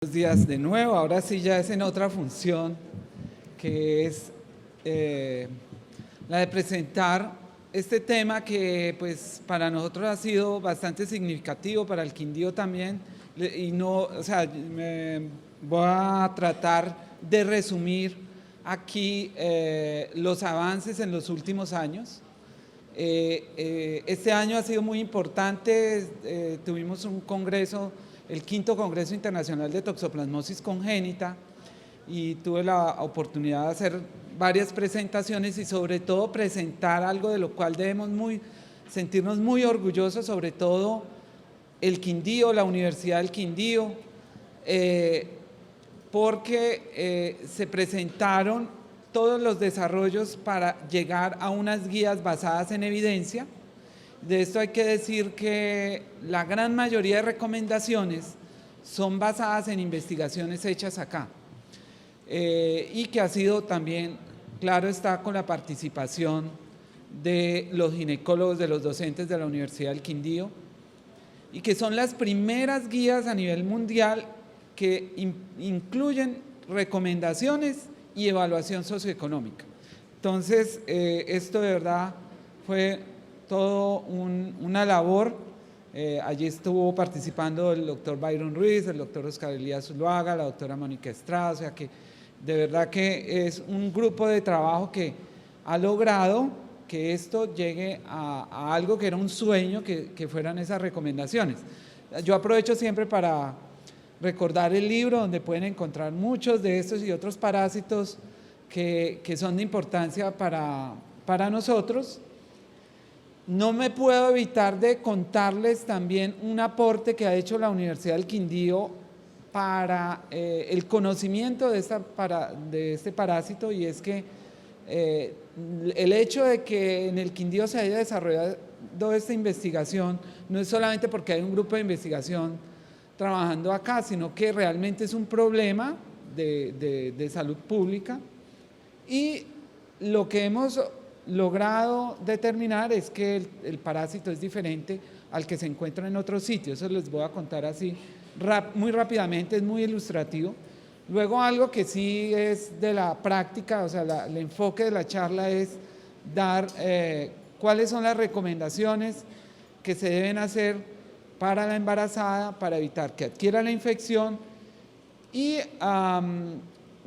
Buenos días de nuevo, ahora sí ya es en otra función, que es la de presentar este tema que pues para nosotros ha sido bastante significativo, para el Quindío también, y no, o sea, me voy a tratar de resumir aquí los avances en los últimos años. Este año ha sido muy importante, tuvimos un congreso, el quinto Congreso Internacional de Toxoplasmosis Congénita, y tuve la oportunidad de hacer varias presentaciones y sobre todo presentar algo de lo cual debemos sentirnos muy orgullosos, sobre todo el Quindío, la Universidad del Quindío, porque se presentaron todos los desarrollos para llegar a unas guías basadas en evidencia. De esto hay que decir que la gran mayoría de recomendaciones son basadas en investigaciones hechas acá, y que ha sido también, claro está, con la participación de los ginecólogos, de los docentes de la Universidad del Quindío, y que son las primeras guías a nivel mundial que incluyen recomendaciones y evaluación socioeconómica. Entonces, esto de verdad fue todo una labor. Allí estuvo participando el doctor Byron Ruiz, el doctor Oscar Elías Zuluaga, la doctora Mónica Estrada, o sea que de verdad que es un grupo de trabajo que ha logrado que esto llegue a algo que era un sueño, que fueran esas recomendaciones. Yo aprovecho siempre para recordar el libro donde pueden encontrar muchos de estos y otros parásitos que son de importancia para nosotros. No me puedo evitar de contarles también un aporte que ha hecho la Universidad del Quindío para el conocimiento de este parásito, y es que el hecho de que en el Quindío se haya desarrollado esta investigación no es solamente porque hay un grupo de investigación trabajando acá, sino que realmente es un problema de salud pública, y lo que hemos logrado determinar es que el parásito es diferente al que se encuentra en otros sitios. Eso les voy a contar así muy rápidamente, es muy ilustrativo. Luego, algo que sí es de la práctica, o sea, el enfoque de la charla es dar cuáles son las recomendaciones que se deben hacer para la embarazada para evitar que adquiera la infección, y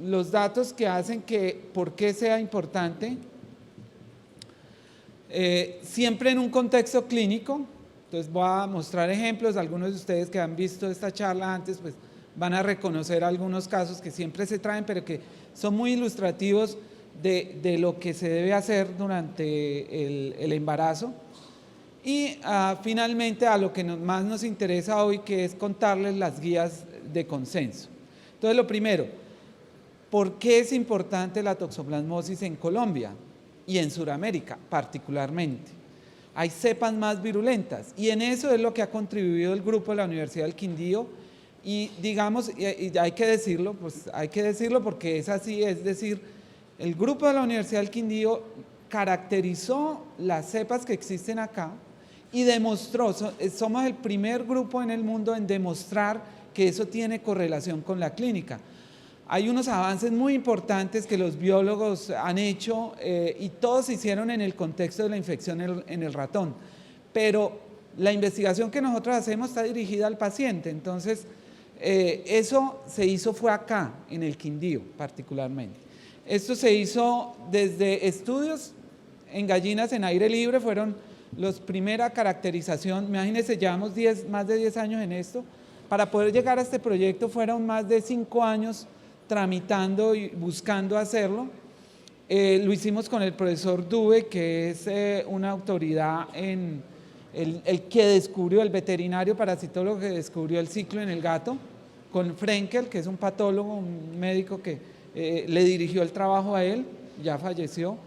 los datos que hacen que por qué sea importante, siempre en un contexto clínico. Entonces voy a mostrar ejemplos. Algunos de ustedes que han visto esta charla antes pues van a reconocer algunos casos que siempre se traen, pero que son muy ilustrativos de lo que se debe hacer durante el embarazo. Y finalmente a lo que más nos interesa hoy, que es contarles las guías de consenso. Entonces, lo primero, ¿por qué es importante la toxoplasmosis en Colombia y en Sudamérica particularmente? Hay cepas más virulentas, y en eso es lo que ha contribuido el grupo de la Universidad del Quindío, y digamos, y hay que decirlo, pues hay que decirlo porque es así, es decir, el grupo de la Universidad del Quindío caracterizó las cepas que existen acá y demostró, somos el primer grupo en el mundo en demostrar que eso tiene correlación con la clínica. Hay unos avances muy importantes que los biólogos han hecho, y todos se hicieron en el contexto de la infección en el ratón, pero la investigación que nosotros hacemos está dirigida al paciente. Entonces, eso se hizo fue acá, en el Quindío particularmente. Esto se hizo desde estudios en gallinas en aire libre, fueron los primera caracterización. Imagínense, llevamos más de 10 años en esto. Para poder llegar a este proyecto fueron más de 5 años tramitando y buscando hacerlo. Lo hicimos con el profesor Dube, que es una autoridad en el que descubrió, el veterinario parasitólogo que descubrió el ciclo en el gato, con Frenkel, que es un patólogo, un médico que le dirigió el trabajo a él, ya falleció.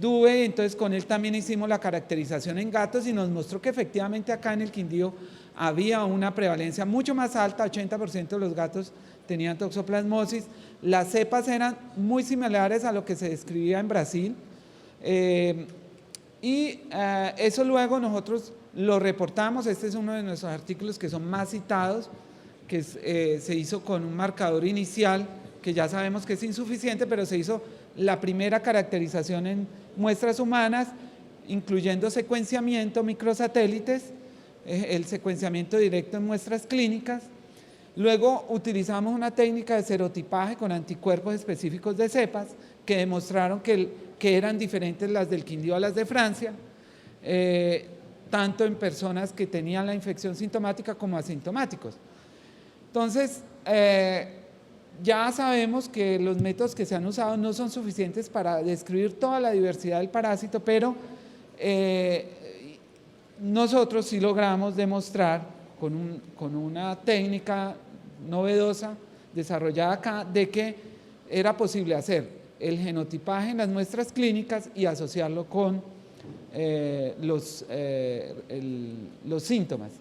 Dube, entonces con él también hicimos la caracterización en gatos y nos mostró que efectivamente acá en el Quindío había una prevalencia mucho más alta, 80% de los gatos tenían toxoplasmosis. Las cepas eran muy similares a lo que se describía en Brasil, y eso luego nosotros lo reportamos. Este es uno de nuestros artículos que son más citados, que se hizo con un marcador inicial, que ya sabemos que es insuficiente, pero se hizo la primera caracterización en muestras humanas, incluyendo secuenciamiento, microsatélites, el secuenciamiento directo en muestras clínicas. Luego utilizamos una técnica de serotipaje con anticuerpos específicos de cepas que demostraron que eran diferentes las del Quindío a las de Francia, tanto en personas que tenían la infección sintomática como asintomáticos. Entonces, ya sabemos que los métodos que se han usado no son suficientes para describir toda la diversidad del parásito, pero nosotros sí logramos demostrar con una técnica novedosa desarrollada acá de que era posible hacer el genotipaje en las muestras clínicas y asociarlo con los síntomas.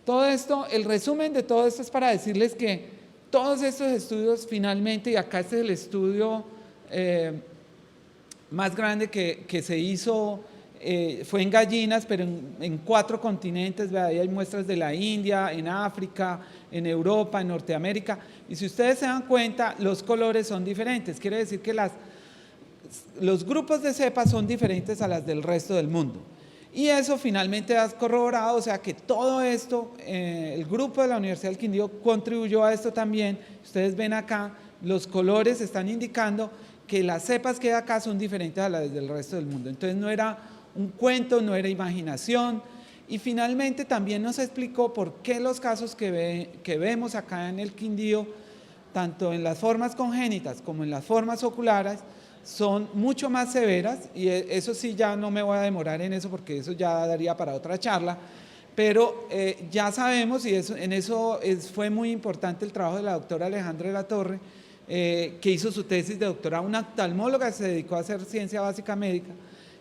Todo esto, el resumen de todo esto es para decirles que todos estos estudios finalmente, y acá este es el estudio más grande que se hizo, fue en gallinas, pero en 4 continentes, ahí hay muestras de la India, en África, en Europa, en Norteamérica, y si ustedes se dan cuenta, los colores son diferentes, quiere decir que los grupos de cepas son diferentes a las del resto del mundo. Y eso finalmente ha corroborado, o sea que todo esto, el grupo de la Universidad del Quindío contribuyó a esto también. Ustedes ven acá, los colores están indicando que las cepas que hay acá son diferentes a las del resto del mundo. Entonces no era un cuento, no era imaginación. Y finalmente también nos explicó por qué los casos que vemos acá en el Quindío, tanto en las formas congénitas como en las formas oculares, son mucho más severas, y eso sí ya no me voy a demorar en eso porque eso ya daría para otra charla, pero ya sabemos, y en eso fue muy importante el trabajo de la doctora Alejandra de la Torre, que hizo su tesis de doctorado, una oftalmóloga que se dedicó a hacer ciencia básica médica,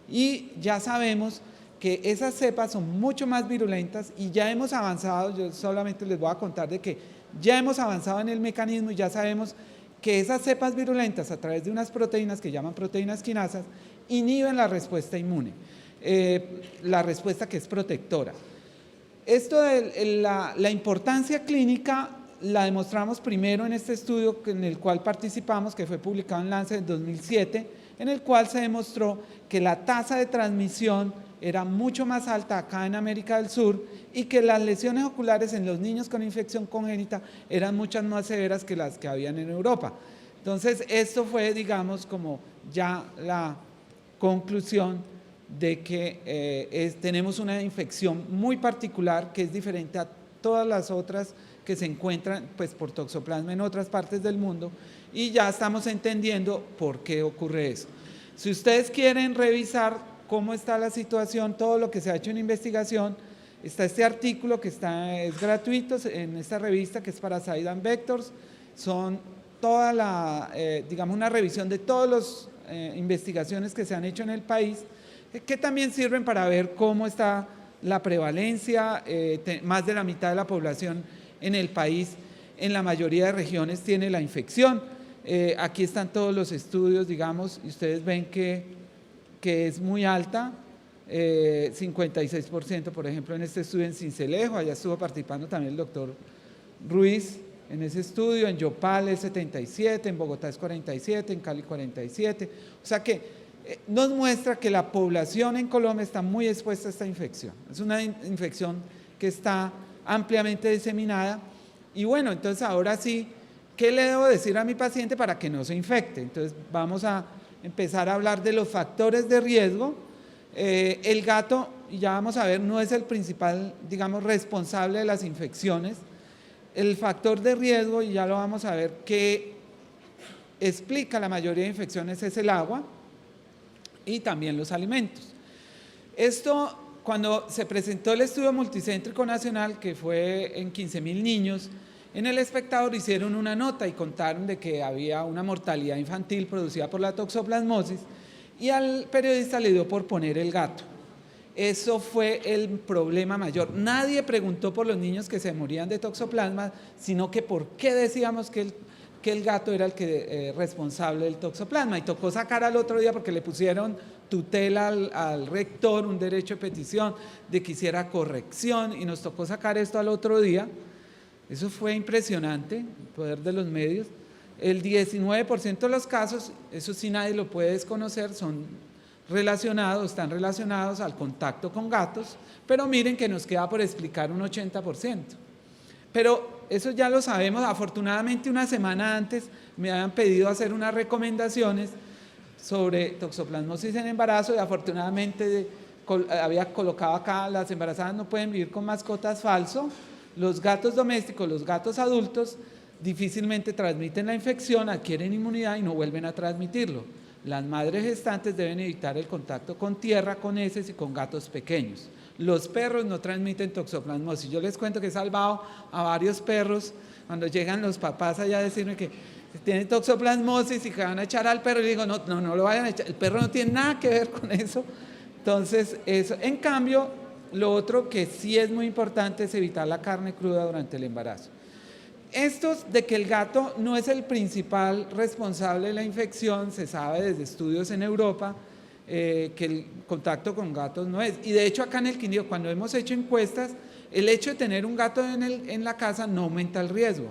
y ya sabemos que esas cepas son mucho más virulentas y ya hemos avanzado. Yo solamente les voy a contar de que ya hemos avanzado en el mecanismo y ya sabemos que esas cepas virulentas, a través de unas proteínas que llaman proteínas quinasas, inhiben la respuesta inmune, la respuesta que es protectora. Esto de la importancia clínica la demostramos primero en este estudio en el cual participamos, que fue publicado en Lancet en 2007, en el cual se demostró que la tasa de transmisión era mucho más alta acá en América del Sur y que las lesiones oculares en los niños con infección congénita eran muchas más severas que las que habían en Europa. Entonces, esto fue, digamos, como ya la conclusión de que tenemos una infección muy particular que es diferente a todas las otras que se encuentran pues, por toxoplasma en otras partes del mundo, y ya estamos entendiendo por qué ocurre eso. Si ustedes quieren revisar cómo está la situación, todo lo que se ha hecho en investigación, está este artículo que es gratuito en esta revista que es Parasite and Vectors. Son toda digamos, una revisión de todas las investigaciones que se han hecho en el país, que también sirven para ver cómo está la prevalencia. Más de la mitad de la población en el país, en la mayoría de regiones, tiene la infección. Aquí están todos los estudios, digamos, y ustedes ven que es muy alta, 56%, por ejemplo, en este estudio en Sincelejo. Allá estuvo participando también el doctor Ruiz en ese estudio. En Yopal es 77%, en Bogotá es 47%, en Cali 47%. O sea que nos muestra que la población en Colombia está muy expuesta a esta infección. Es una infección que está ampliamente diseminada. Y bueno, entonces ahora sí, ¿qué le debo decir a mi paciente para que no se infecte? Entonces vamos a empezar a hablar de los factores de riesgo. El gato, ya vamos a ver, no es el principal, digamos, responsable de las infecciones. El factor de riesgo, y ya lo vamos a ver, que explica la mayoría de infecciones es el agua y también los alimentos. Esto, cuando se presentó el estudio multicéntrico nacional, que fue en 15,000 niños, en El Espectador hicieron una nota y contaron de que había una mortalidad infantil producida por la toxoplasmosis, y al periodista le dio por poner el gato. Eso fue el problema mayor. Nadie preguntó por los niños que se morían de toxoplasma, sino que por qué decíamos que el gato era el responsable del toxoplasma. Y tocó sacar al otro día porque le pusieron tutela al rector, un derecho de petición de que hiciera corrección, y nos tocó sacar esto al otro día. Eso fue impresionante, el poder de los medios. El 19% de los casos, eso sí nadie lo puede desconocer, están relacionados al contacto con gatos, pero miren que nos queda por explicar un 80%. Pero eso ya lo sabemos. Afortunadamente, una semana antes me habían pedido hacer unas recomendaciones sobre toxoplasmosis en embarazo y afortunadamente había colocado acá: las embarazadas no pueden vivir con mascotas. Falso. Los gatos domésticos, los gatos adultos, difícilmente transmiten la infección, adquieren inmunidad y no vuelven a transmitirlo. Las madres gestantes deben evitar el contacto con tierra, con heces y con gatos pequeños. Los perros no transmiten toxoplasmosis. Yo les cuento que he salvado a varios perros cuando llegan los papás allá a decirme que tienen toxoplasmosis y que van a echar al perro. Y digo, no lo vayan a echar, el perro no tiene nada que ver con eso. Entonces, eso. En cambio, lo otro que sí es muy importante es evitar la carne cruda durante el embarazo. Estos de que el gato no es el principal responsable de la infección, se sabe desde estudios en Europa, que el contacto con gatos no es. Y de hecho acá en el Quindío, cuando hemos hecho encuestas, el hecho de tener un gato en la casa no aumenta el riesgo.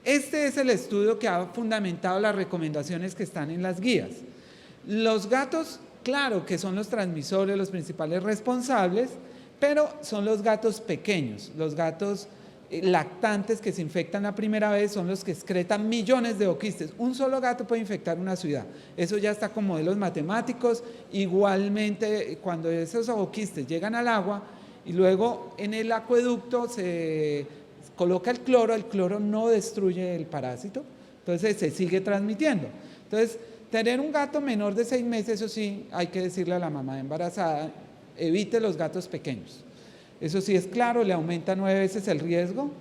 Este es el estudio que ha fundamentado las recomendaciones que están en las guías. Los gatos, claro que son los transmisores, los principales responsables, pero son los gatos pequeños, los gatos lactantes que se infectan la primera vez, son los que excretan millones de oquistes. Un solo gato puede infectar una ciudad. Eso ya está con modelos matemáticos. Igualmente, cuando esos oquistes llegan al agua y luego en el acueducto se coloca el cloro no destruye el parásito, entonces se sigue transmitiendo. Entonces, tener un gato menor de 6 meses, eso sí, hay que decirle a la mamá embarazada: evite los gatos pequeños. Eso sí es claro, le aumenta 9 veces el riesgo.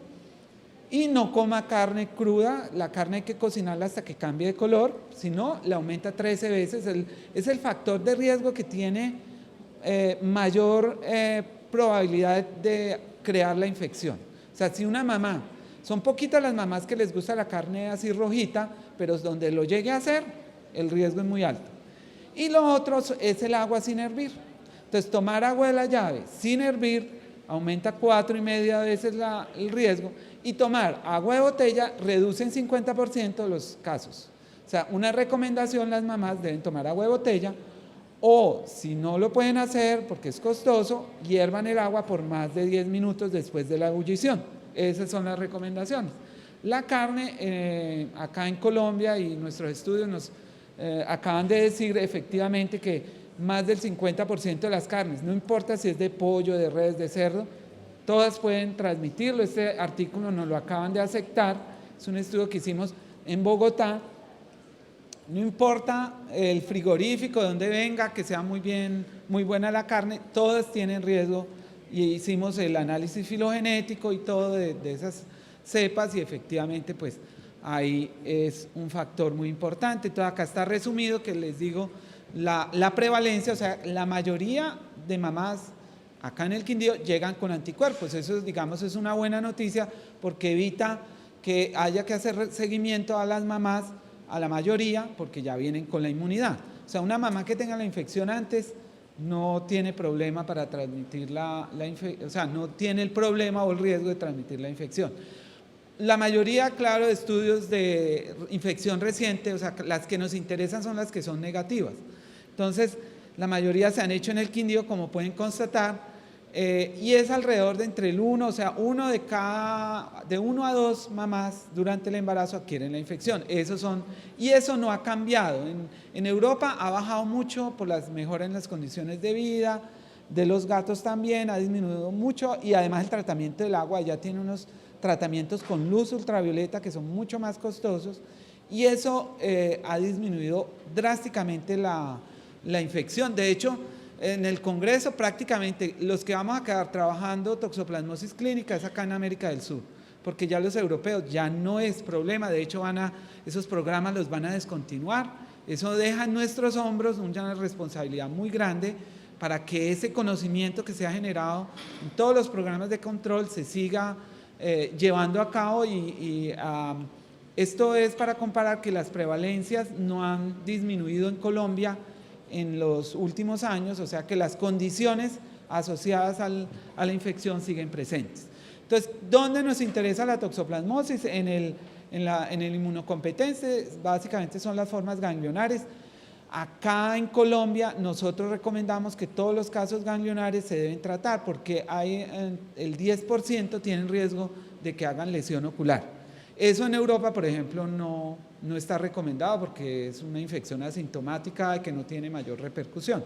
Y no coma carne cruda. La carne hay que cocinarla hasta que cambie de color, si no, le aumenta 13 veces. Es el factor de riesgo que tiene mayor probabilidad de crear la infección. O sea, si una mamá, son poquitas las mamás que les gusta la carne así rojita, pero donde lo llegue a hacer, el riesgo es muy alto. Y lo otro es el agua sin hervir. Entonces, tomar agua de la llave sin hervir aumenta 4,5 veces el riesgo, y tomar agua de botella reduce en 50% los casos. O sea, una recomendación: las mamás deben tomar agua de botella, o si no lo pueden hacer porque es costoso, hiervan el agua por más de 10 minutos después de la ebullición. Esas son las recomendaciones. La carne, acá en Colombia, y nuestros estudios nos acaban de decir efectivamente que más del 50% de las carnes, no importa si es de pollo, de res, de cerdo, todas pueden transmitirlo. Este artículo nos lo acaban de aceptar, es un estudio que hicimos en Bogotá. No importa el frigorífico, de dónde venga, que sea muy buena la carne, todas tienen riesgo, y hicimos el análisis filogenético y todo de esas cepas, y efectivamente pues ahí es un factor muy importante. Todo acá está resumido, que les digo, la prevalencia, o sea, la mayoría de mamás acá en el Quindío llegan con anticuerpos. Eso, digamos, es una buena noticia, porque evita que haya que hacer seguimiento a las mamás, a la mayoría, porque ya vienen con la inmunidad. O sea, una mamá que tenga la infección antes no tiene problema para transmitir la infección, o sea, no tiene el problema o el riesgo de transmitir la infección. La mayoría, claro, de estudios de infección reciente, o sea, las que nos interesan son las que son negativas. Entonces, la mayoría se han hecho en el Quindío, como pueden constatar, y es alrededor de entre el 1, o sea, de 1 a 2 mamás durante el embarazo adquieren la infección. Y eso no ha cambiado. En Europa ha bajado mucho por las mejoras en las condiciones de vida, de los gatos también, ha disminuido mucho, y además el tratamiento del agua, ya tiene unos tratamientos con luz ultravioleta que son mucho más costosos, y eso ha disminuido drásticamente la infección. De hecho, en el Congreso prácticamente los que vamos a quedar trabajando toxoplasmosis clínica es acá en América del Sur, porque ya los europeos ya no es problema. De hecho, esos programas los van a descontinuar. Eso deja en nuestros hombros una responsabilidad muy grande para que ese conocimiento que se ha generado en todos los programas de control se siga llevando a cabo. Esto es para comparar que las prevalencias no han disminuido en Colombia en los últimos años, o sea que las condiciones asociadas a la infección siguen presentes. Entonces, ¿dónde nos interesa la toxoplasmosis? En el inmunocompetente, básicamente son las formas ganglionares. Acá en Colombia nosotros recomendamos que todos los casos ganglionares se deben tratar porque el 10% tienen riesgo de que hagan lesión ocular. Eso en Europa, por ejemplo, no está recomendado porque es una infección asintomática que no tiene mayor repercusión.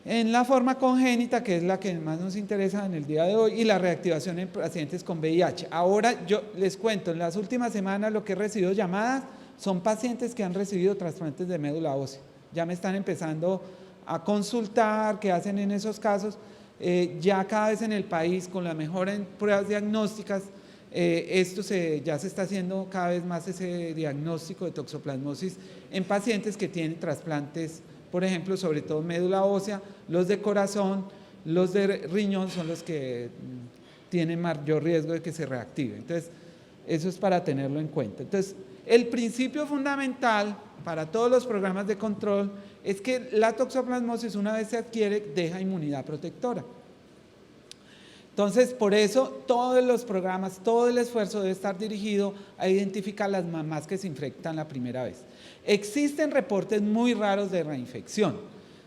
En la forma congénita, que es la que más nos interesa en el día de hoy, y la reactivación en pacientes con VIH. Ahora yo les cuento, en las últimas semanas lo que he recibido llamadas son pacientes que han recibido trasplantes de médula ósea. Ya me están empezando a consultar qué hacen en esos casos. Ya cada vez en el país, con la mejora en pruebas diagnósticas, ya se está haciendo cada vez más ese diagnóstico de toxoplasmosis en pacientes que tienen trasplantes, por ejemplo, sobre todo médula ósea. Los de corazón, los de riñón son los que tienen mayor riesgo de que se reactive. Entonces, eso es para tenerlo en cuenta. Entonces, el principio fundamental para todos los programas de control es que la toxoplasmosis, una vez se adquiere, deja inmunidad protectora. Entonces, por eso todos los programas, todo el esfuerzo debe estar dirigido a identificar las mamás que se infectan la primera vez. Existen reportes muy raros de reinfección,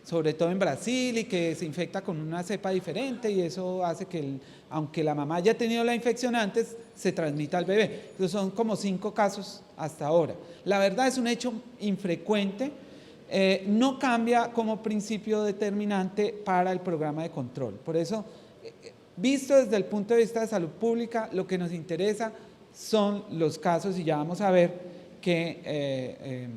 sobre todo en Brasil, y que se infecta con una cepa diferente, y eso hace que, aunque la mamá haya tenido la infección antes, se transmita al bebé. Entonces, son como 5 casos hasta ahora. La verdad es un hecho infrecuente, no cambia como principio determinante para el programa de control. Por eso, visto desde el punto de vista de salud pública, lo que nos interesa son los casos, y ya vamos a ver qué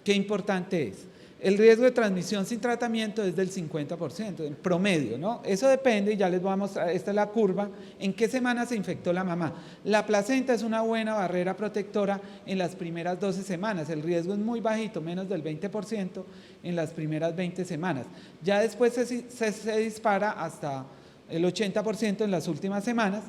importante es. El riesgo de transmisión sin tratamiento es del 50%, en promedio, ¿no? Eso depende, y ya les voy a mostrar, esta es la curva, en qué semana se infectó la mamá. La placenta es una buena barrera protectora en las primeras 12 semanas, el riesgo es muy bajito, menos del 20% en las primeras 20 semanas. Ya después se dispara hasta el 80% en las últimas semanas,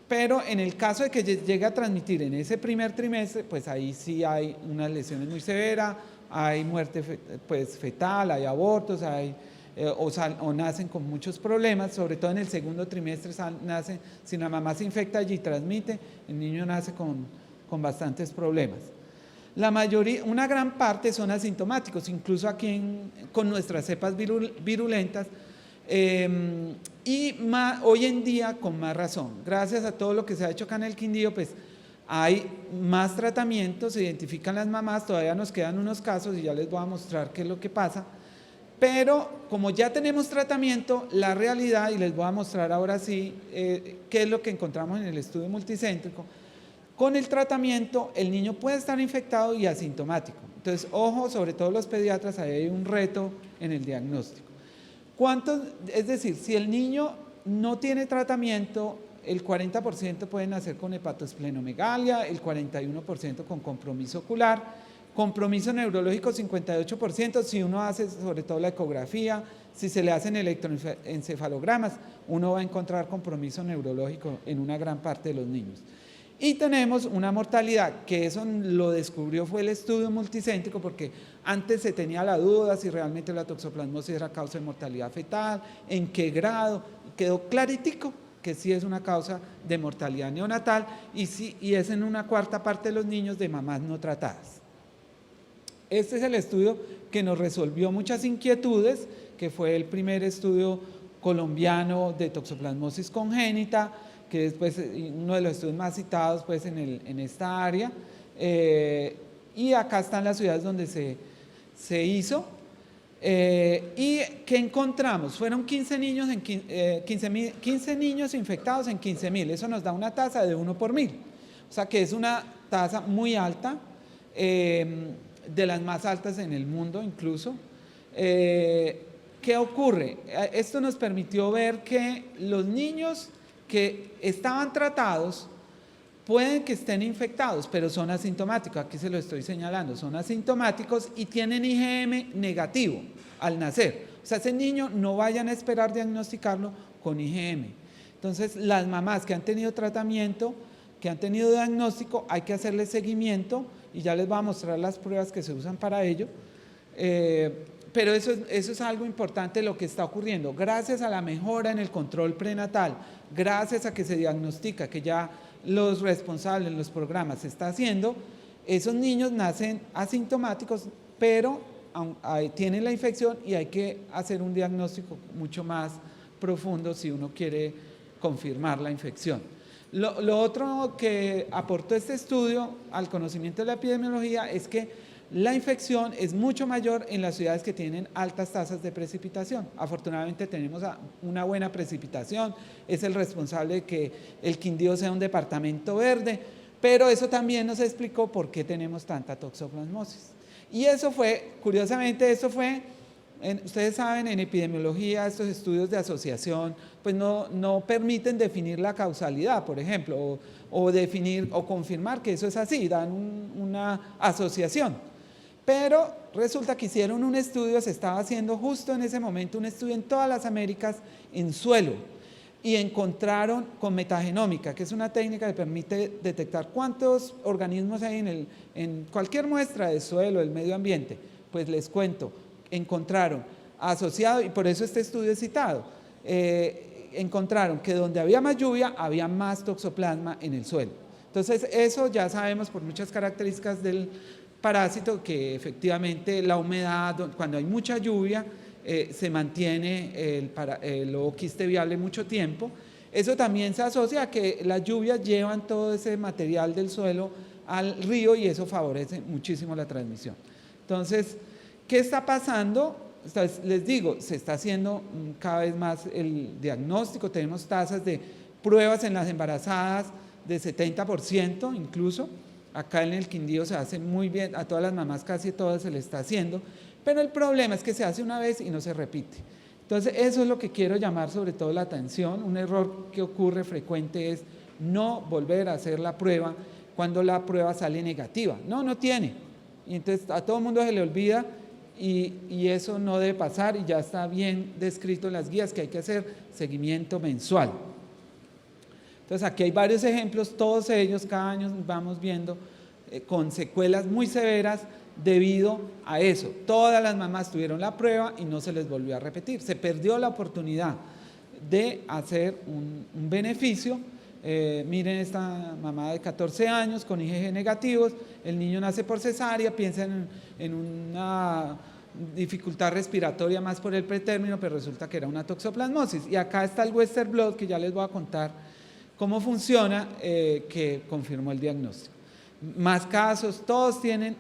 pero en el caso de que llegue a transmitir en ese primer trimestre, pues ahí sí hay unas lesiones muy severas, hay muerte fetal, hay abortos, o nacen con muchos problemas, sobre todo en el segundo trimestre si la mamá se infecta allí y transmite, el niño nace con bastantes problemas. La mayoría, una gran parte son asintomáticos, incluso aquí con nuestras cepas virulentas, y hoy en día con más razón, gracias a todo lo que se ha hecho acá en el Quindío, pues hay más tratamientos, se identifican las mamás, todavía nos quedan unos casos y ya les voy a mostrar qué es lo que pasa, pero como ya tenemos tratamiento, la realidad, y les voy a mostrar ahora sí qué es lo que encontramos en el estudio multicéntrico, con el tratamiento el niño puede estar infectado y asintomático. Entonces, ojo, sobre todo los pediatras, ahí hay un reto en el diagnóstico. Es decir, si el niño no tiene tratamiento, el 40% puede nacer con hepatoesplenomegalia, el 41% con compromiso ocular, compromiso neurológico 58%, si uno hace sobre todo la ecografía, si se le hacen electroencefalogramas, uno va a encontrar compromiso neurológico en una gran parte de los niños. Y tenemos una mortalidad, que eso lo descubrió fue el estudio multicéntrico, porque antes se tenía la duda si realmente la toxoplasmosis era causa de mortalidad fetal, en qué grado, quedó claritico que sí es una causa de mortalidad neonatal y es en una cuarta parte de los niños de mamás no tratadas. Este es el estudio que nos resolvió muchas inquietudes, que fue el primer estudio colombiano de toxoplasmosis congénita, que es pues, uno de los estudios más citados pues, en esta área, y acá están las ciudades donde se hizo. ¿Y qué encontramos? Fueron 15 niños, 15 niños infectados en 15.000, eso nos da una tasa de 1 por 1.000, o sea que es una tasa muy alta, de las más altas en el mundo incluso. ¿Qué ocurre? Esto nos permitió ver que los niños que estaban tratados pueden que estén infectados, pero son asintomáticos, aquí se lo estoy señalando, son asintomáticos y tienen IgM negativo al nacer. O sea, ese niño no vayan a esperar diagnosticarlo con IgM. Entonces, las mamás que han tenido tratamiento, que han tenido diagnóstico, hay que hacerles seguimiento y ya les voy a mostrar las pruebas que se usan para ello, pero eso es algo importante lo que está ocurriendo. Gracias a la mejora en el control prenatal, gracias a que se diagnostica, que ya los responsables en los programas se está haciendo, esos niños nacen asintomáticos, pero tienen la infección y hay que hacer un diagnóstico mucho más profundo si uno quiere confirmar la infección. Lo otro que aportó este estudio al conocimiento de la epidemiología es que la infección es mucho mayor en las ciudades que tienen altas tasas de precipitación. Afortunadamente tenemos una buena precipitación, es el responsable de que el Quindío sea un departamento verde, pero eso también nos explicó por qué tenemos tanta toxoplasmosis. Y eso fue, curiosamente, ustedes saben, en epidemiología estos estudios de asociación pues no permiten definir la causalidad, por ejemplo, o definir o confirmar que eso es así, dan una asociación. Pero resulta que hicieron un estudio, se estaba haciendo justo en ese momento un estudio en todas las Américas en suelo y encontraron con metagenómica, que es una técnica que permite detectar cuántos organismos hay en cualquier muestra de suelo, del medio ambiente. Pues les cuento, encontraron asociado, y por eso este estudio es citado, encontraron que donde había más lluvia había más toxoplasma en el suelo. Entonces eso ya sabemos por muchas características del parásito que efectivamente la humedad, cuando hay mucha lluvia, se mantiene el ooquiste viable mucho tiempo. Eso también se asocia a que las lluvias llevan todo ese material del suelo al río y eso favorece muchísimo la transmisión. Entonces, ¿qué está pasando? Les digo, se está haciendo cada vez más el diagnóstico, tenemos tasas de pruebas en las embarazadas de 70% incluso. Acá en el Quindío se hace muy bien, a todas las mamás casi todas se le está haciendo, pero el problema es que se hace una vez y no se repite. Entonces eso es lo que quiero llamar sobre todo la atención. Un error que ocurre frecuente es no volver a hacer la prueba cuando la prueba sale negativa. No tiene. Y entonces a todo el mundo se le olvida y eso no debe pasar y ya está bien descrito en las guías que hay que hacer seguimiento mensual. Entonces aquí hay varios ejemplos, todos ellos cada año vamos viendo con secuelas muy severas debido a eso. Todas las mamás tuvieron la prueba y no se les volvió a repetir. Se perdió la oportunidad de hacer un beneficio. Miren esta mamá de 14 años con IgG negativos, el niño nace por cesárea, piensa en una dificultad respiratoria más por el pretérmino, pero resulta que era una toxoplasmosis. Y acá está el Western Blot, que ya les voy a contar cómo funciona, que confirmó el diagnóstico. Más casos, todos tienen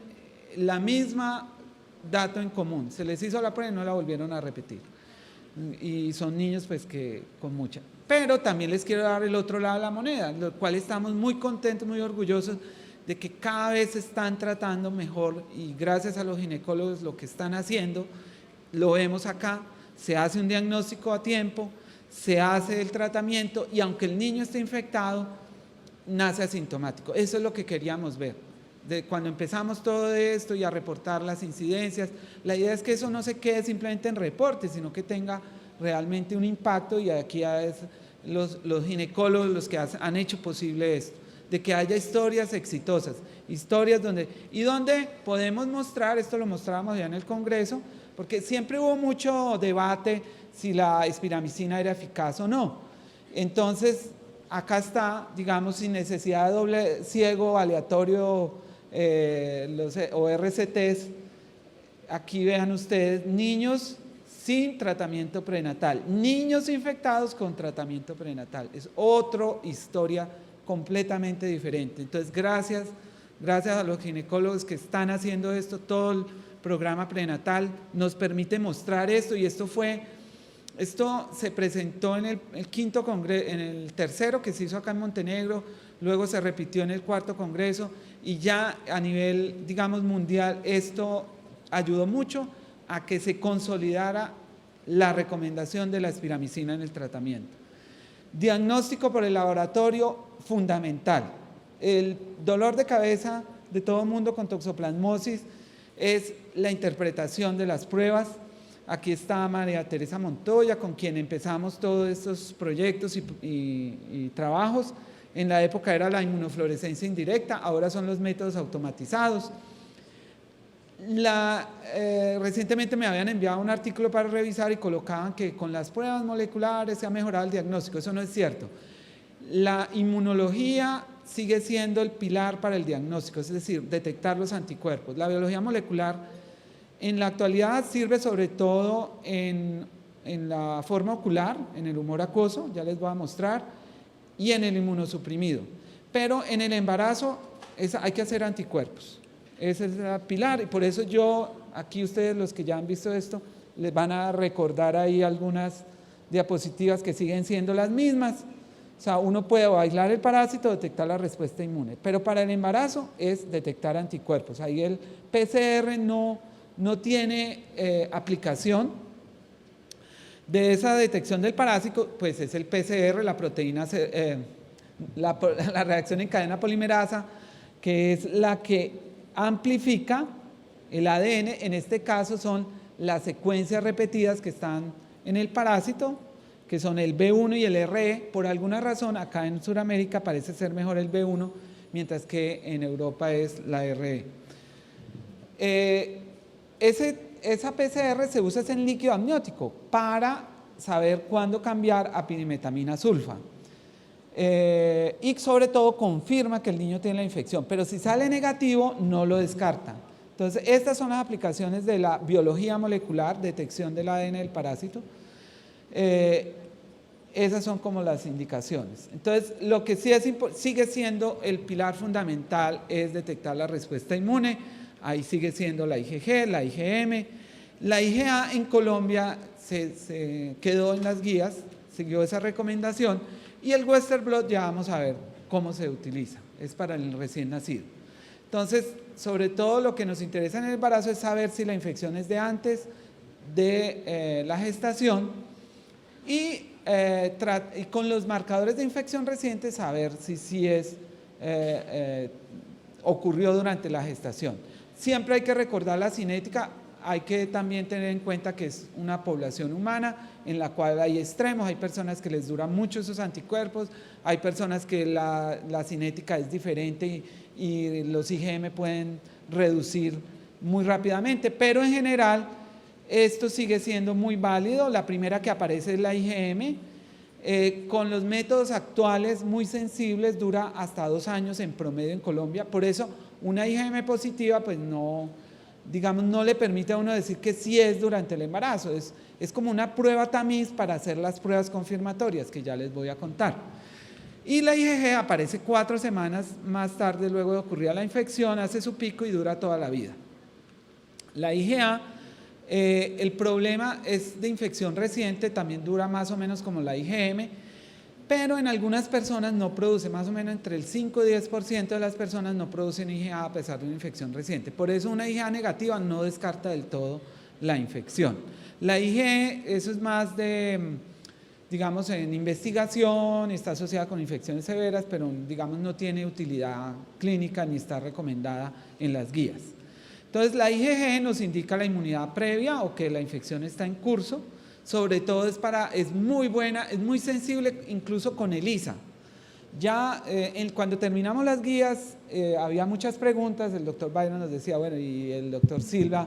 la misma dato en común. Se les hizo la prueba y no la volvieron a repetir. Y son niños pues que con mucha. Pero también les quiero dar el otro lado de la moneda, lo cual estamos muy contentos, muy orgullosos de que cada vez se están tratando mejor y gracias a los ginecólogos lo que están haciendo, lo vemos acá, se hace un diagnóstico a tiempo, se hace el tratamiento y aunque el niño esté infectado, nace asintomático. Eso es lo que queríamos ver. Cuando empezamos todo esto y a reportar las incidencias, la idea es que eso no se quede simplemente en reportes, sino que tenga realmente un impacto y aquí es los ginecólogos los que han hecho posible esto, de que haya historias exitosas, historias donde podemos mostrar, esto lo mostrábamos ya en el Congreso, porque siempre hubo mucho debate si la espiramicina era eficaz o no. Entonces, acá está, digamos, sin necesidad de doble ciego, aleatorio, o RCTs. Aquí vean ustedes, niños sin tratamiento prenatal, niños infectados con tratamiento prenatal. Es otra historia completamente diferente. Entonces, gracias a los ginecólogos que están haciendo esto, todo el programa prenatal nos permite mostrar esto y esto se presentó en el quinto congreso, en el tercero que se hizo acá en Montenegro, luego se repitió en el cuarto congreso y ya a nivel, digamos, mundial, esto ayudó mucho a que se consolidara la recomendación de la espiramicina en el tratamiento. Diagnóstico por el laboratorio, fundamental. El dolor de cabeza de todo el mundo con toxoplasmosis es la interpretación de las pruebas. Aquí está María Teresa Montoya, con quien empezamos todos estos proyectos y trabajos. En la época era la inmunofluorescencia indirecta, ahora son los métodos automatizados. Recientemente me habían enviado un artículo para revisar y colocaban que con las pruebas moleculares se ha mejorado el diagnóstico. Eso no es cierto. La inmunología sigue siendo el pilar para el diagnóstico, es decir, detectar los anticuerpos. La biología molecular en la actualidad sirve sobre todo en la forma ocular, en el humor acuoso, ya les voy a mostrar, y en el inmunosuprimido. Pero en el embarazo hay que hacer anticuerpos. Ese es el pilar, y por eso yo, aquí ustedes los que ya han visto esto, les van a recordar ahí algunas diapositivas que siguen siendo las mismas. O sea, uno puede aislar el parásito, detectar la respuesta inmune, pero para el embarazo es detectar anticuerpos. Ahí el PCR no tiene aplicación de esa detección del parásito, pues es el PCR, la proteína, la reacción en cadena polimerasa, que es la que amplifica el ADN. En este caso son las secuencias repetidas que están en el parásito, que son el B1 y el RE. Por alguna razón acá en Sudamérica parece ser mejor el B1, mientras que en Europa es la RE. Esa PCR se usa en líquido amniótico para saber cuándo cambiar a pirimetamina sulfa. Y sobre todo confirma que el niño tiene la infección, pero si sale negativo no lo descarta. Entonces estas son las aplicaciones de la biología molecular, detección del ADN del parásito. Esas son como las indicaciones. Entonces lo que sí sigue siendo el pilar fundamental es detectar la respuesta inmune. Ahí sigue siendo la IgG, la IgM. La IgA en Colombia se quedó en las guías, siguió esa recomendación. Y el Western blot ya vamos a ver cómo se utiliza, es para el recién nacido. Entonces, sobre todo lo que nos interesa en el embarazo es saber si la infección es de antes de la gestación y con los marcadores de infección reciente saber si ocurrió durante la gestación. Siempre hay que recordar la cinética. Hay que también tener en cuenta que es una población humana en la cual hay extremos, hay personas que les duran mucho esos anticuerpos, hay personas que la cinética es diferente y los IgM pueden reducir muy rápidamente, pero en general esto sigue siendo muy válido. La primera que aparece es la IgM, con los métodos actuales muy sensibles dura hasta 2 años en promedio en Colombia, por eso una IgM positiva pues no le permite a uno decir que sí es durante el embarazo, es como una prueba tamiz para hacer las pruebas confirmatorias que ya les voy a contar. Y la IgG aparece 4 semanas más tarde, luego de ocurrir la infección, hace su pico y dura toda la vida. La IgA, el problema es de infección reciente, también dura más o menos como la IgM, pero en algunas personas no produce, más o menos entre el 5 y 10% de las personas no producen IgA a pesar de una infección reciente. Por eso una IgA negativa no descarta del todo la infección. La IgE, eso es más de, digamos, en investigación, está asociada con infecciones severas, pero digamos no tiene utilidad clínica ni está recomendada en las guías. Entonces la IgG nos indica la inmunidad previa o que la infección está en curso. Sobre todo es muy buena, es muy sensible incluso con ELISA. Ya cuando terminamos las guías había muchas preguntas, el doctor Byron nos decía, bueno, y el doctor Silva,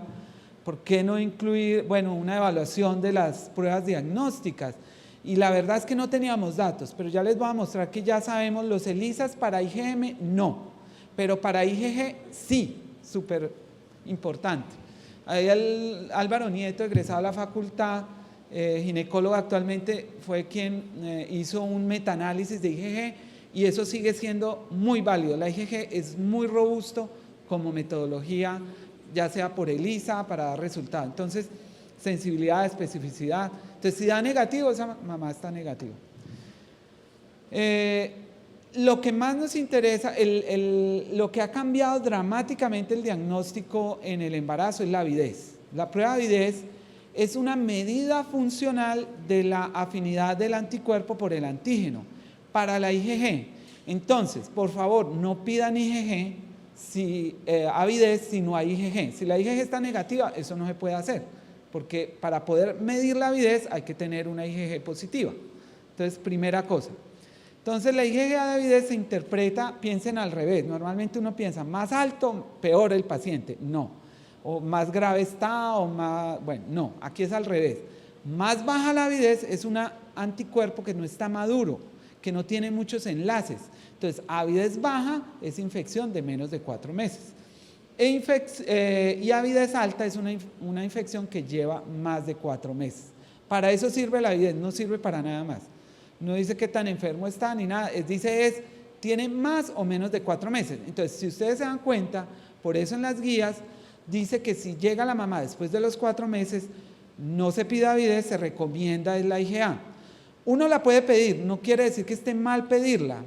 ¿por qué no incluir, bueno, una evaluación de las pruebas diagnósticas? Y la verdad es que no teníamos datos, pero ya les voy a mostrar que ya sabemos, los ELISAs para IgM no, pero para IgG sí, súper importante. Ahí Álvaro Nieto, egresado a la facultad, ginecólogo actualmente, fue quien hizo un metaanálisis de IgG y eso sigue siendo muy válido. La IgG es muy robusto como metodología, ya sea por ELISA para dar resultado. Entonces, sensibilidad, especificidad. Entonces, si da negativo, esa mamá está negativa. Lo que más nos interesa, lo que ha cambiado dramáticamente el diagnóstico en el embarazo es la avidez. La prueba de avidez es una medida funcional de la afinidad del anticuerpo por el antígeno para la IgG. Entonces, por favor, no pidan IgG, avidez si no hay IgG. Si la IgG está negativa, eso no se puede hacer, porque para poder medir la avidez hay que tener una IgG positiva. Entonces, primera cosa. Entonces, la IgG de avidez se interpreta, piensen al revés. Normalmente uno piensa, más alto, peor el paciente. No. o más grave está, o más, bueno, no, aquí es al revés. Más baja la avidez es un anticuerpo que no está maduro, que no tiene muchos enlaces. Entonces, avidez baja es infección de menos de 4 meses. Y avidez alta es una infección que lleva más de 4 meses. Para eso sirve la avidez, no sirve para nada más. No dice qué tan enfermo está ni nada, tiene más o menos de 4 meses. Entonces, si ustedes se dan cuenta, por eso en las guías dice que si llega la mamá después de los 4 meses, no se pide avidez, se recomienda la IgA. Uno la puede pedir, no quiere decir que esté mal pedirla.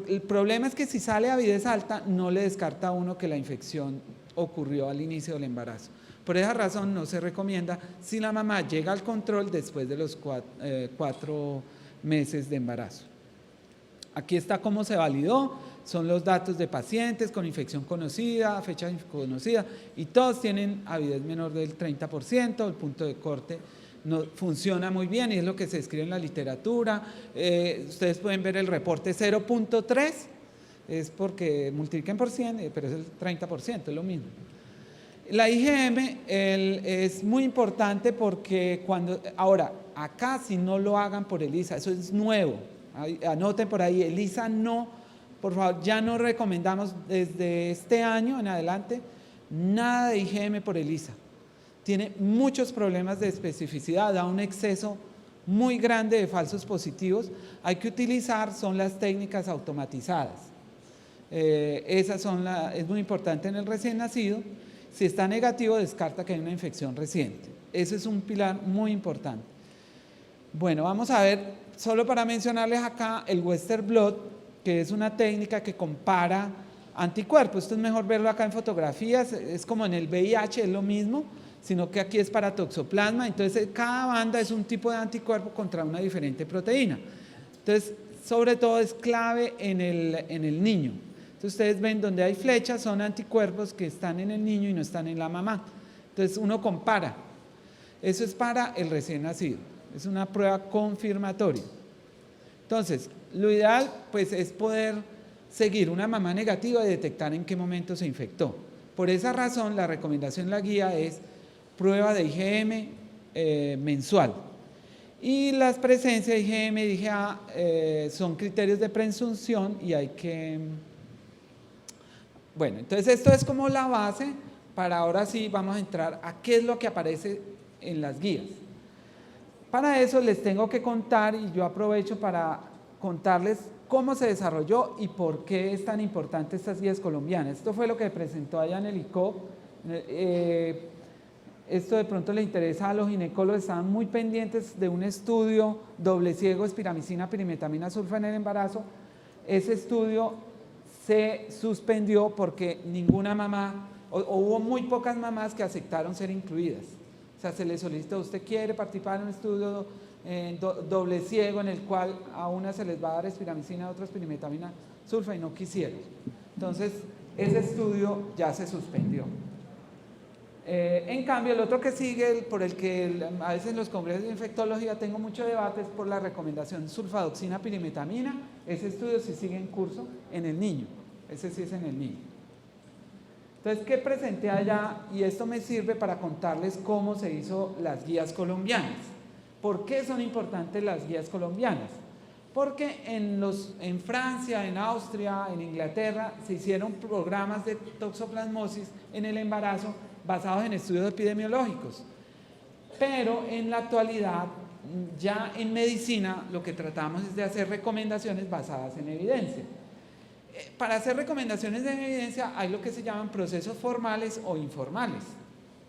El problema es que si sale avidez alta, no le descarta a uno que la infección ocurrió al inicio del embarazo. Por esa razón no se recomienda si la mamá llega al control después de los 4 meses de embarazo. Aquí está cómo se validó, son los datos de pacientes con infección conocida, fecha conocida, y todos tienen avidez menor del 30%, el punto de corte no, funciona muy bien y es lo que se escribe en la literatura. Ustedes pueden ver el reporte 0.3, es porque multipliquen por 100, pero es el 30%, es lo mismo. La IgM es muy importante porque ahora, acá si no lo hagan por ELISA, eso es nuevo, anoten por ahí, ELISA no, por favor, ya no recomendamos desde este año en adelante nada de IgM por ELISA. Tiene muchos problemas de especificidad, da un exceso muy grande de falsos positivos. Hay que utilizar, son las técnicas automatizadas. Es muy importante en el recién nacido. Si está negativo, descarta que hay una infección reciente. Ese es un pilar muy importante. Bueno, vamos a ver, solo para mencionarles acá, el Western Blot, que es una técnica que compara anticuerpos. Esto es mejor verlo acá en fotografías, es como en el VIH, es lo mismo, sino que aquí es para toxoplasma. Entonces, cada banda es un tipo de anticuerpo contra una diferente proteína. Entonces, sobre todo es clave en el niño. Entonces, ustedes ven donde hay flechas, son anticuerpos que están en el niño y no están en la mamá. Entonces, uno compara. Eso es para el recién nacido. Es una prueba confirmatoria. Entonces, lo ideal pues es poder seguir una mamá negativa y detectar en qué momento se infectó. Por esa razón, la recomendación en la guía es prueba de IgM mensual. Y las presencias de IgM y IgA son criterios de presunción y hay que... Bueno, entonces esto es como la base para ahora sí vamos a entrar a qué es lo que aparece en las guías. Para eso les tengo que contar, y yo aprovecho para contarles cómo se desarrolló y por qué es tan importante estas guías colombianas. Esto fue lo que presentó allá en el ICOP. Esto de pronto le interesa a los ginecólogos, estaban muy pendientes de un estudio doble ciego, espiramicina, pirimetamina, sulfa en el embarazo. Ese estudio se suspendió porque ninguna mamá, o hubo muy pocas mamás que aceptaron ser incluidas. O sea, se le solicitó, ¿usted quiere participar en un estudio doble ciego en el cual a una se les va a dar espiramicina, a otras pirimetamina, sulfa, y no quisieron? Entonces, ese estudio ya se suspendió. En cambio, el otro que sigue, por el que a veces en los congresos de infectología tengo mucho debate, es por la recomendación sulfadoxina pirimetamina. Ese estudio sí sigue en curso en el niño, ese sí es en el niño. Entonces, ¿qué presenté allá? Y esto me sirve para contarles cómo se hizo las guías colombianas. ¿Por qué son importantes las guías colombianas? Porque en Francia, en Austria, en Inglaterra, se hicieron programas de toxoplasmosis en el embarazo basados en estudios epidemiológicos. Pero en la actualidad, ya en medicina, lo que tratamos es de hacer recomendaciones basadas en evidencia. Para hacer recomendaciones de evidencia hay lo que se llaman procesos formales o informales.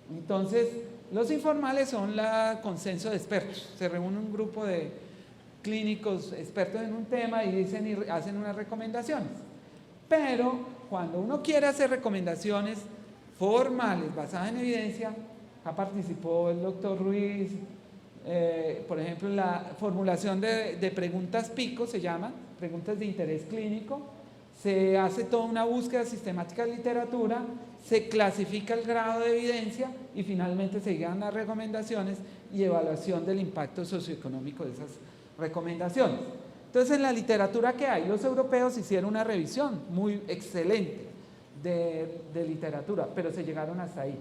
Entonces, los informales son el consenso de expertos. Se reúne un grupo de clínicos expertos en un tema y dicen y hacen unas recomendaciones. Pero cuando uno quiere hacer recomendaciones formales basadas en evidencia, acá participó el doctor Ruiz, por ejemplo, en la formulación de preguntas PICO, se llaman, preguntas de interés clínico. Se hace toda una búsqueda sistemática de literatura, se clasifica el grado de evidencia y finalmente se llegan las recomendaciones y evaluación del impacto socioeconómico de esas recomendaciones. Entonces, en la literatura que hay, los europeos hicieron una revisión muy excelente de literatura, pero se llegaron hasta ahí.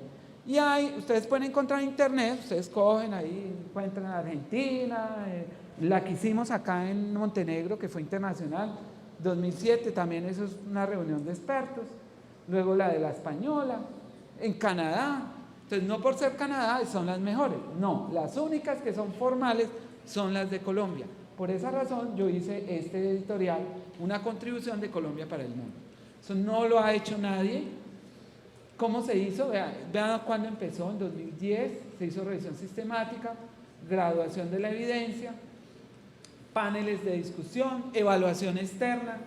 Y hay, ustedes pueden encontrar en internet, ustedes cogen ahí, encuentran en Argentina, la que hicimos acá en Montenegro, que fue internacional, 2007, también eso es una reunión de expertos, luego la de la española, en Canadá. Entonces, no por ser Canadá son las mejores, no, las únicas que son formales son las de Colombia. Por esa razón yo hice este editorial, una contribución de Colombia para el mundo. Eso no lo ha hecho nadie. ¿Cómo se hizo? Vean cuándo empezó, en 2010, se hizo revisión sistemática, graduación de la evidencia, paneles de discusión, evaluación externa,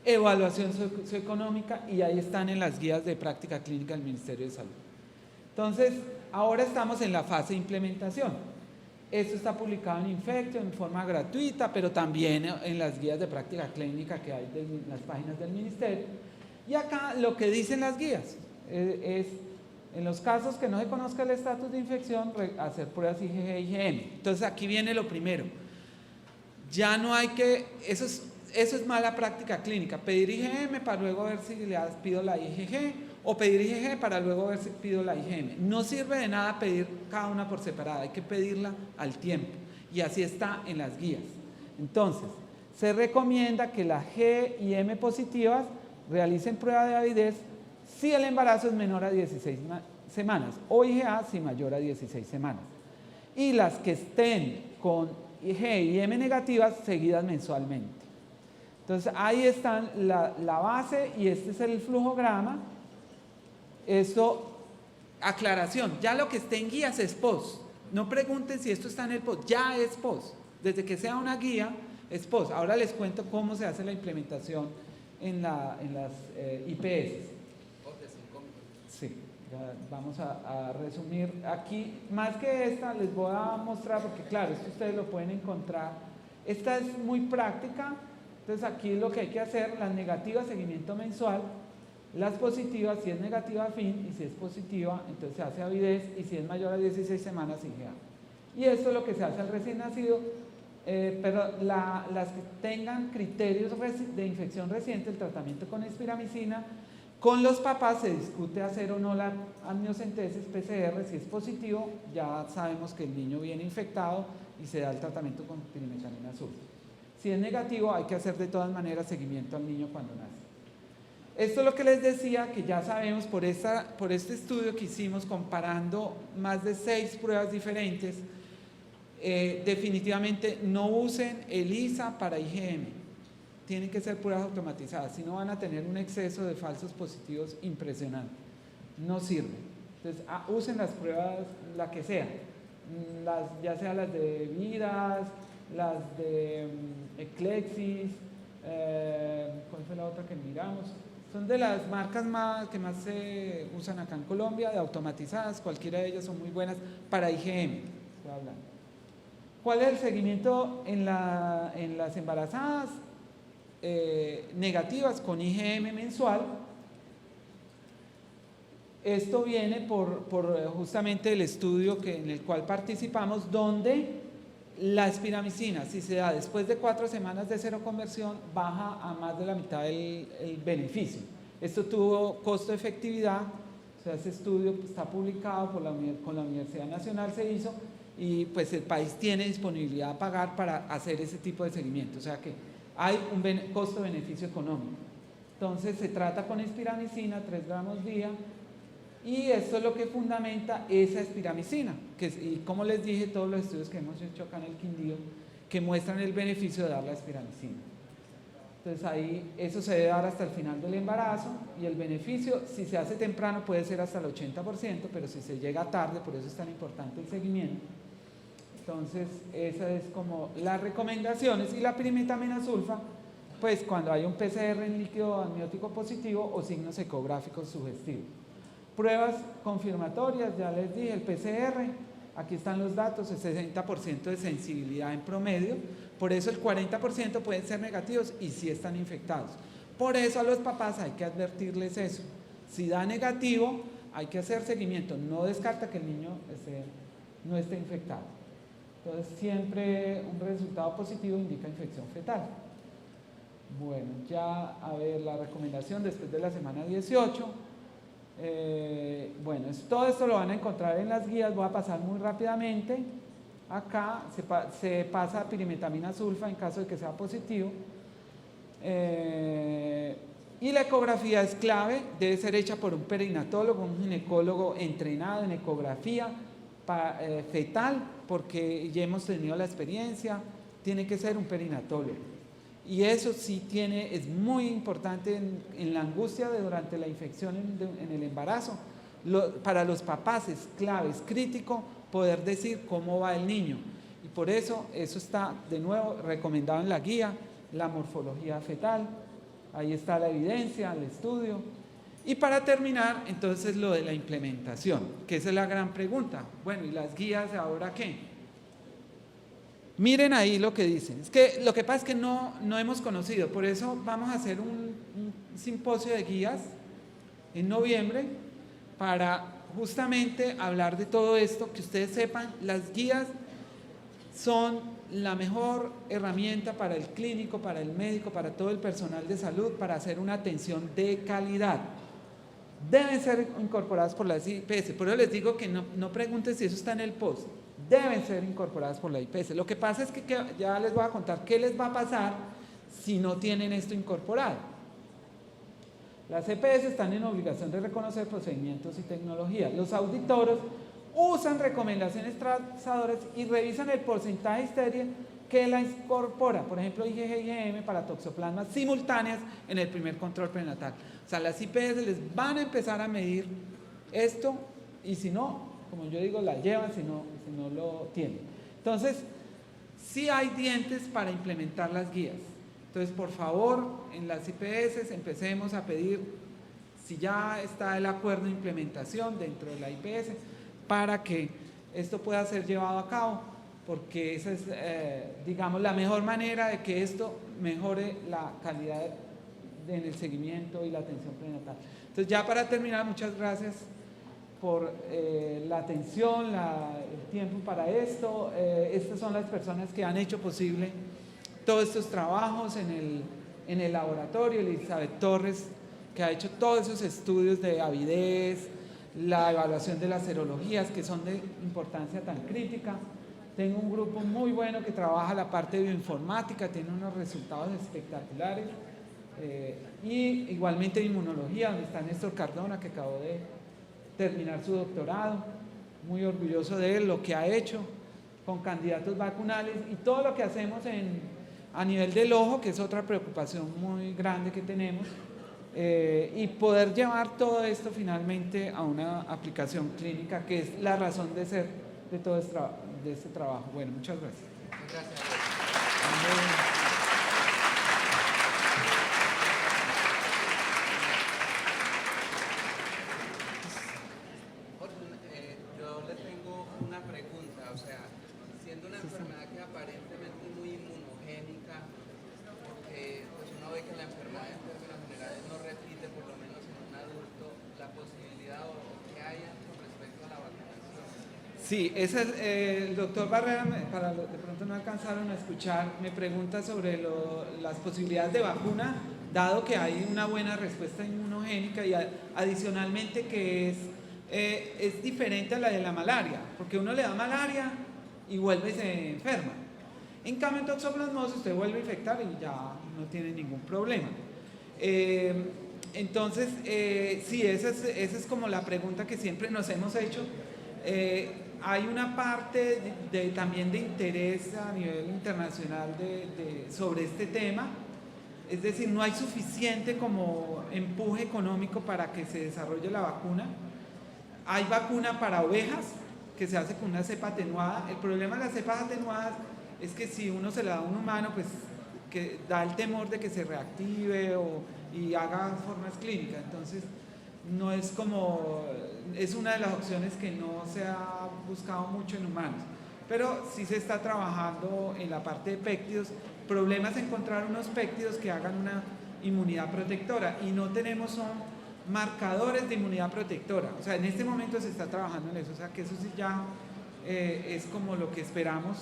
evaluación socioeconómica, y ahí están en las guías de práctica clínica del Ministerio de Salud. Entonces, ahora estamos en la fase de implementación. Esto está publicado en Infection en forma gratuita, pero también en las guías de práctica clínica que hay en las páginas del Ministerio. Y acá lo que dicen las guías es, en los casos que no se conozca el estatus de infección, hacer pruebas IgG e IgM. Entonces, aquí viene lo primero. Ya no hay que, eso es mala práctica clínica, pedir IgM para luego ver si le pido la IgG, o pedir IgG para luego ver si pido la IgM. No sirve de nada pedir cada una por separada, hay que pedirla al tiempo, y así está en las guías. Entonces, se recomienda que las G y M positivas realicen prueba de avidez si el embarazo es menor a 16 semanas, o IgA si mayor a 16 semanas. Y las que estén con G y M negativas, seguidas mensualmente. Entonces, ahí están la base, y este es el flujograma. Esto, aclaración, ya lo que esté en guías es post. No pregunten si esto está en el post, ya es post. Desde que sea una guía, es post. Ahora les cuento cómo se hace la implementación en las IPS. Sí, vamos a resumir. Aquí, más que esta, les voy a mostrar, porque claro, esto ustedes lo pueden encontrar. Esta es muy práctica. Entonces, aquí lo que hay que hacer, las negativas, seguimiento mensual. Las positivas, si es negativa, fin, y si es positiva, entonces se hace avidez, y si es mayor a 16 semanas, IgA. Y esto es lo que se hace al recién nacido, pero las que tengan criterios de infección reciente, el tratamiento con espiramicina, con los papás se discute hacer o no la amniocentesis PCR. Si es positivo, ya sabemos que el niño viene infectado y se da el tratamiento con pirimetamina azul. Si es negativo, hay que hacer de todas maneras seguimiento al niño cuando nace. Esto es lo que les decía, que ya sabemos por este estudio que hicimos comparando más de 6 pruebas diferentes. Definitivamente no usen ELISA para IgM. Tienen que ser pruebas automatizadas, si no van a tener un exceso de falsos positivos impresionante. No sirve. Entonces, usen las pruebas, la que sea, ya sea las de Vidas, las de Eclexis, ¿cuál fue la otra que miramos? Son de las marcas que más se usan acá en Colombia, de automatizadas. Cualquiera de ellas son muy buenas para IgM. Estoy hablando. ¿Cuál es el seguimiento en las embarazadas negativas con IgM mensual? Esto viene por justamente el estudio en el cual participamos, donde la espiramicina, si se da después de 4 semanas de seroconversión, baja a más de la mitad el beneficio. Esto tuvo costo-efectividad, o sea, ese estudio está publicado con la Universidad Nacional, se hizo, y pues el país tiene disponibilidad a pagar para hacer ese tipo de seguimiento, o sea que hay un costo-beneficio económico. Entonces se trata con espiramicina, 3 gramos día, y esto es lo que fundamenta esa espiramicina, y como les dije, todos los estudios que hemos hecho acá en el Quindío, que muestran el beneficio de dar la espiramicina. Entonces ahí eso se debe dar hasta el final del embarazo, y el beneficio, si se hace temprano, puede ser hasta el 80%, pero si se llega tarde, por eso es tan importante el seguimiento. Entonces, esa es como las recomendaciones. Y la pirimetamina sulfa, pues cuando hay un PCR en líquido amniótico positivo o signos ecográficos sugestivos. Pruebas confirmatorias, ya les dije, el PCR, aquí están los datos, el 60% de sensibilidad en promedio, por eso el 40% pueden ser negativos y sí están infectados. Por eso a los papás hay que advertirles eso. Si da negativo, hay que hacer seguimiento, no descarta que el niño no esté infectado. Entonces, siempre un resultado positivo indica infección fetal. Bueno, ya a ver la recomendación después de la semana 18. Bueno, todo esto lo van a encontrar en las guías, voy a pasar muy rápidamente. Acá se pasa pirimetamina sulfa en caso de que sea positivo. Y la ecografía es clave, debe ser hecha por un perinatólogo, un ginecólogo entrenado en ecografía fetal, porque ya hemos tenido la experiencia, tiene que ser un perinatólogo. Y eso sí es muy importante en la angustia durante la infección en el embarazo. Para los papás es clave, es crítico poder decir cómo va el niño. Y por eso está de nuevo recomendado en la guía, la morfología fetal. Ahí está la evidencia, el estudio. Y para terminar, entonces lo de la implementación, que esa es la gran pregunta. Bueno, ¿y las guías ahora qué? Miren ahí lo que dicen. Es que lo que pasa es que no hemos conocido, por eso vamos a hacer un simposio de guías en noviembre para justamente hablar de todo esto, que ustedes sepan, las guías son la mejor herramienta para el clínico, para el médico, para todo el personal de salud, para hacer una atención de calidad. Deben ser incorporadas por las IPS, por eso les digo que no pregunten si eso está en el post, deben ser incorporadas por la IPS. Lo que pasa es que ya les voy a contar qué les va a pasar si no tienen esto incorporado. Las EPS están en obligación de reconocer procedimientos y tecnologías. Los auditores usan recomendaciones trazadoras y revisan el porcentaje de histeria que la incorpora, por ejemplo, IgG y IgM para toxoplasmas simultáneas en el primer control prenatal. O sea, las IPS les van a empezar a medir esto y si no, como yo digo, la llevan si no lo tienen. Entonces, sí hay dientes para implementar las guías. Entonces, por favor, en las IPS empecemos a pedir si ya está el acuerdo de implementación dentro de la IPS para que esto pueda ser llevado a cabo, porque esa es, digamos, la mejor manera de que esto mejore la calidad en el seguimiento y la atención prenatal. Entonces, ya para terminar, muchas gracias por la atención, el tiempo para esto. Estas son las personas que han hecho posible todos estos trabajos en el laboratorio. Elizabeth Torres, que ha hecho todos esos estudios de avidez, la evaluación de las serologías, que son de importancia tan crítica. Tengo un grupo muy bueno que trabaja la parte de bioinformática, tiene unos resultados espectaculares. Y igualmente inmunología, donde está Néstor Cardona, que acabó de terminar su doctorado, muy orgulloso de él, lo que ha hecho con candidatos vacunales y todo lo que hacemos a nivel del ojo, que es otra preocupación muy grande que tenemos, y poder llevar todo esto finalmente a una aplicación clínica, que es la razón de ser de todo este trabajo. Bueno, muchas gracias. Muchas gracias. Yo le tengo una pregunta, o sea, siendo una enfermedad que aparentemente es muy inmunogénica, porque pues uno ve que la enfermedad en términos generales no repite, por lo menos en un adulto, la posibilidad o que haya con respecto a la vacunación. Sí, el doctor Barrera, de pronto no alcanzaron a escuchar, me pregunta sobre las posibilidades de vacuna, dado que hay una buena respuesta inmunogénica y adicionalmente que es diferente a la de la malaria, porque uno le da malaria y vuelve y se enferma. En cambio, en toxoplasmosis usted vuelve a infectar y ya no tiene ningún problema. Entonces, sí, esa es como la pregunta que siempre nos hemos hecho. Hay una parte también de interés a nivel internacional sobre este tema, es decir, no hay suficiente como empuje económico para que se desarrolle la vacuna. Hay vacuna para ovejas que se hace con una cepa atenuada. El problema de las cepas atenuadas es que si uno se la da a un humano, pues que da el temor de que se reactive y haga formas clínicas. Entonces, no es es una de las opciones que no se ha buscado mucho en humanos, pero sí se está trabajando en la parte de péptidos. El problema es encontrar unos péptidos que hagan una inmunidad protectora y no tenemos marcadores de inmunidad protectora. O sea, en este momento se está trabajando en eso, o sea, que eso sí ya es como lo que esperamos.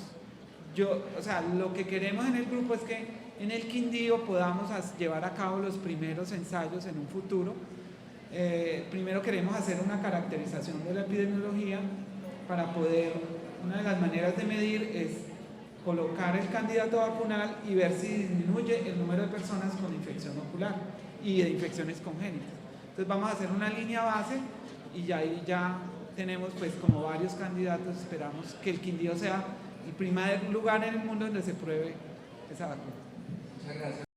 O sea, lo que queremos en el grupo es que en el Quindío podamos llevar a cabo los primeros ensayos en un futuro Primero queremos hacer una caracterización de la epidemiología para poder, una de las maneras de medir es colocar el candidato vacunal y ver si disminuye el número de personas con infección ocular y de infecciones congénitas. Entonces vamos a hacer una línea base y ya ahí ya tenemos pues como varios candidatos. Esperamos que el Quindío sea el primer lugar en el mundo donde se pruebe esa vacuna. Muchas gracias.